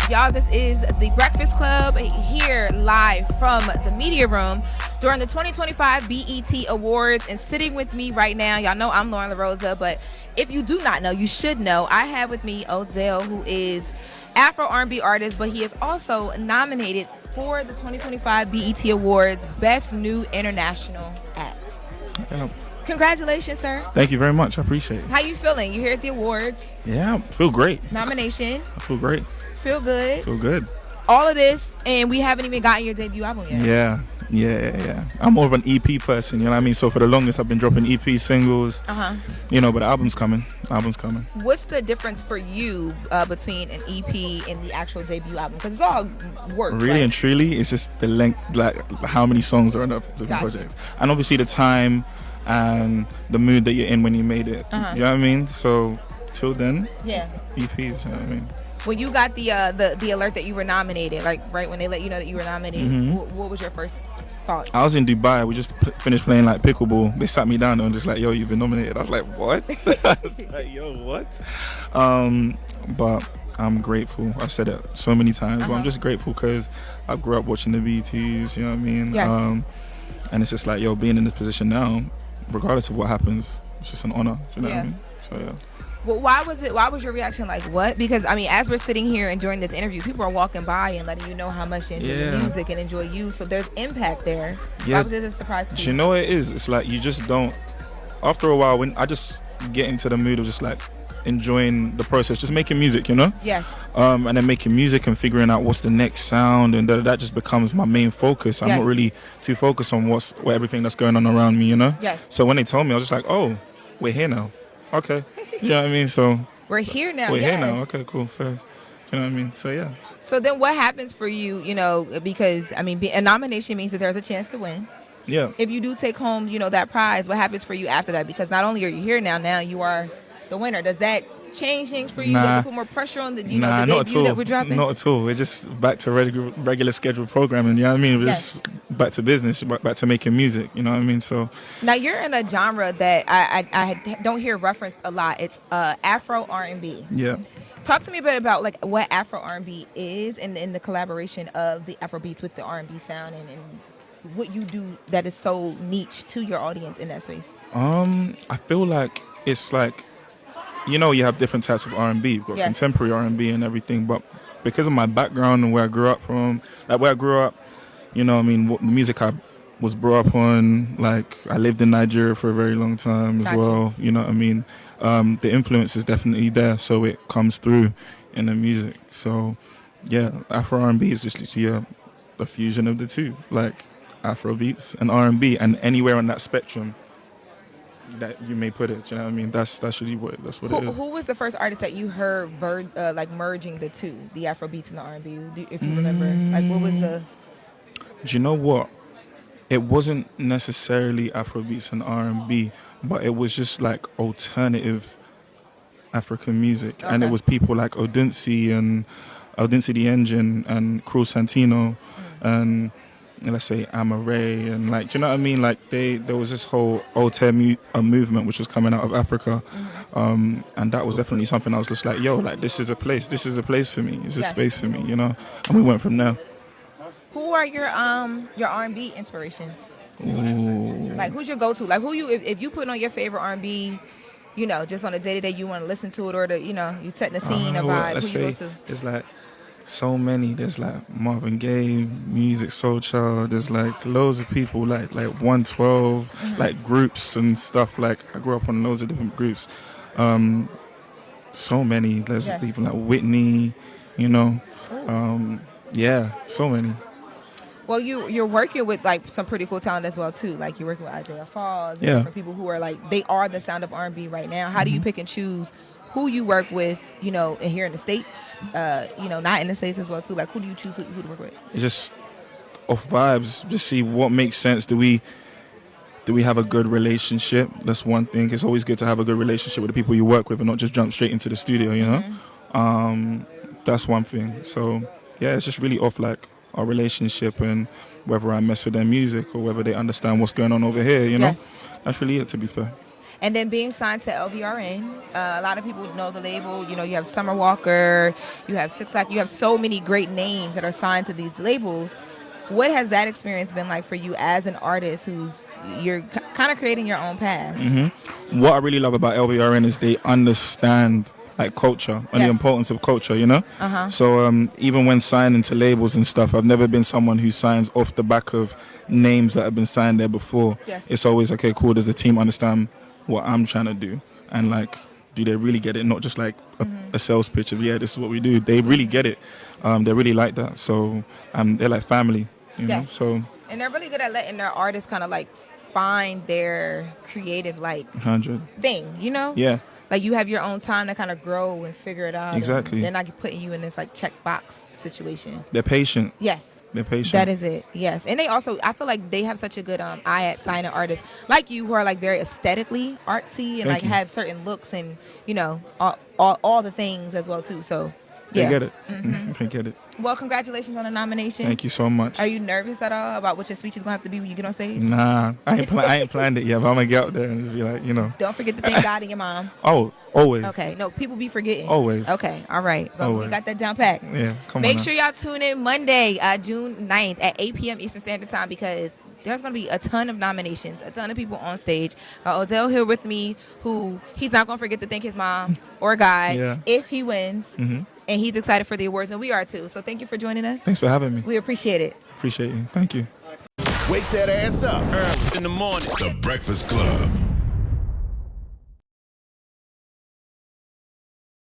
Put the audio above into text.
Y'all, this is the Breakfast Club here live from the media room during the 2025 BET Awards. And sitting with me right now, y'all know I'm Lauren LaRosa, but if you do not know, you should know. I have with me Odeal, who is Afro RB artist, but he is also nominated for the 2025 BET Awards Best New International Act. Yeah. Congratulations, sir. Thank you very much. I appreciate it. How you feeling? You here at the awards? Yeah, I feel great. Nomination. I feel great. Feel good. Feel good. All of this, and we haven't even gotten your debut album yet. Yeah. I'm more of an EP person, you know what I mean? So for the longest, I've been dropping EP singles, you know, but the album's coming. What's the difference for you between an EP and the actual debut album? Because it's all work. Really and truly, it's just the length, like how many songs are on the different projects. And obviously the time and the mood that you're in when you made it. You know what I mean? So till then, EPs, you know what I mean? When you got the alert that you were nominated, like right when they let you know that you were nominated, what was your first thought? I was in Dubai. We just finished playing like pickleball. They sat me down and just like, yo, you've been nominated. I was like, what? I was like, yo, what? But I'm grateful. I've said it so many times, but I'm just grateful because I grew up watching the BTs, you know what I mean? Yes. And it's just like, yo, being in this position now, regardless of what happens, it's just an honor, you know what I mean? So, yeah. Well, why was your reaction like, what? Because, I mean, as we're sitting here and during this interview, people are walking by and letting you know how much they enjoy the music and enjoy you. So there's impact there. Yeah. Why was it a surprise to you? You know what it is? It's like you just don't, after a while, when I just get into the mood of just like enjoying the process, just making music, you know? Yes. And then making music and figuring out what's the next sound, and that just becomes my main focus. I'm not really too focused on what everything that's going on around me, you know? Yes. So when they told me, I was just like, oh, we're here now. Okay. You know what I mean? So we're here now. We're here now. Okay, cool. First. You know what I mean? So yeah. So then what happens for you, you know, because I mean, a nomination means that there's a chance to win. Yeah. If you do take home, you know, that prize, what happens for you after that? Because not only are you here now you are the winner. Does that change things for you? Does it put more pressure on the, the debut that we're dropping? Not at all. We're just back to regular scheduled programming. You know what I mean? We're just back to business, back to making music. You know what I mean? So now you're in a genre that I don't hear referenced a lot. It's Afro R&B. Yeah. Talk to me a bit about like what Afro R&B is and the collaboration of the Afrobeats with the R&B sound and what you do that is so niche to your audience in that space. I feel like it's like, you know, you have different types of R&B. You've got contemporary R&B and everything, but because of my background and where I grew up from, you know, I mean, the music I was brought up on, like I lived in Nigeria for a very long time as well. You know what I mean? The influence is definitely there, so it comes through in the music. So yeah, Afro R&B is just literally a fusion of the two, like Afrobeats and R&B, and anywhere on that spectrum that you may put it, you know what I mean? That's really what it is. Who was the first artist that you heard like merging the two, the Afrobeats and the R&B? If you remember, like what was the? Do you know what? It wasn't necessarily Afrobeats and R&B, but it was just like alternative African music, and it was people like Odunsi the Engine and Cruel Santino, and let's say Amaray, and like, you know what I mean? Like there was this whole Odeal movement which was coming out of Africa, and that was definitely something I was just like, yo, like this is a place for me. It's a space for me, you know. And we went from there. Who are your R&B inspirations? Ooh. Like who's your go-to? Like who you if you put on your favorite R&B, you know, just on a day-to-day you want to listen to it, or you know, you setting the scene, a vibe. Who you go to? There's like so many. There's like Marvin Gaye, Music Soul Child. There's like loads of people, like 112, like groups and stuff. Like I grew up on loads of different groups. So many. There's even like Whitney, you know. So many. Well, you're working with like some pretty cool talent as well too. Like you're working with Isaiah Falls, and different people who are like, they are the sound of R&B right now. How do you pick and choose who you work with, you know, and here in the States, you know, not in the States as well too? Like who do you choose who to work with? It's just off vibes. Just see what makes sense. Do we have a good relationship? That's one thing. It's always good to have a good relationship with the people you work with and not just jump straight into the studio, you know? That's one thing. So yeah, it's just really off like our relationship and whether I mess with their music or whether they understand what's going on over here, you know? That's really it, to be fair. And then being signed to LVRN, a lot of people know the label. You know, you have Summer Walker, you have Six Lack, you have so many great names that are signed to these labels. What has that experience been like for you as an artist you're kind of creating your own path? Mm-hmm. What I really love about LVRN is they understand like culture and the importance of culture, you know? So even when signing to labels and stuff, I've never been someone who signs off the back of names that have been signed there before. It's always, okay, cool, does the team understand what I'm trying to do? And like, do they really get it? Not just like a sales pitch of, yeah, this is what we do. They really get it. They really like that. So they're like family, you know? So, and they're really good at letting their artists kind of like find their creative like 100 thing, you know? Yeah. Like you have your own time to kind of grow and figure it out. Exactly. They're not putting you in this like checkbox situation. They're patient. Yes. They're patient. That is it. Yes. And they also, I feel like they have such a good eye at signing artists like you who are like very aesthetically artsy and like have certain looks and, you know, all the things as well too. So yeah. They get it. They get it. Well, congratulations on the nomination. Thank you so much. Are you nervous at all about what your speech is going to have to be when you get on stage? Nah, I ain't planned it yet, but I'm going to get out there and just be like, you know. Don't forget to thank God and your mom. Oh, always. Okay. No, people be forgetting. Always. Okay. All right. So we got that down pat. Yeah, come on. Make sure y'all tune in Monday, June 9th at 8 p.m. Eastern Standard Time because there's going to be a ton of nominations, a ton of people on stage. Odeal here with me, who he's not going to forget to thank his mom or God if he wins. And he's excited for the awards, and we are too. So thank you for joining us. Thanks for having me. We appreciate it. Appreciate you. Thank you. Wake that ass up early in the morning. The Breakfast Club.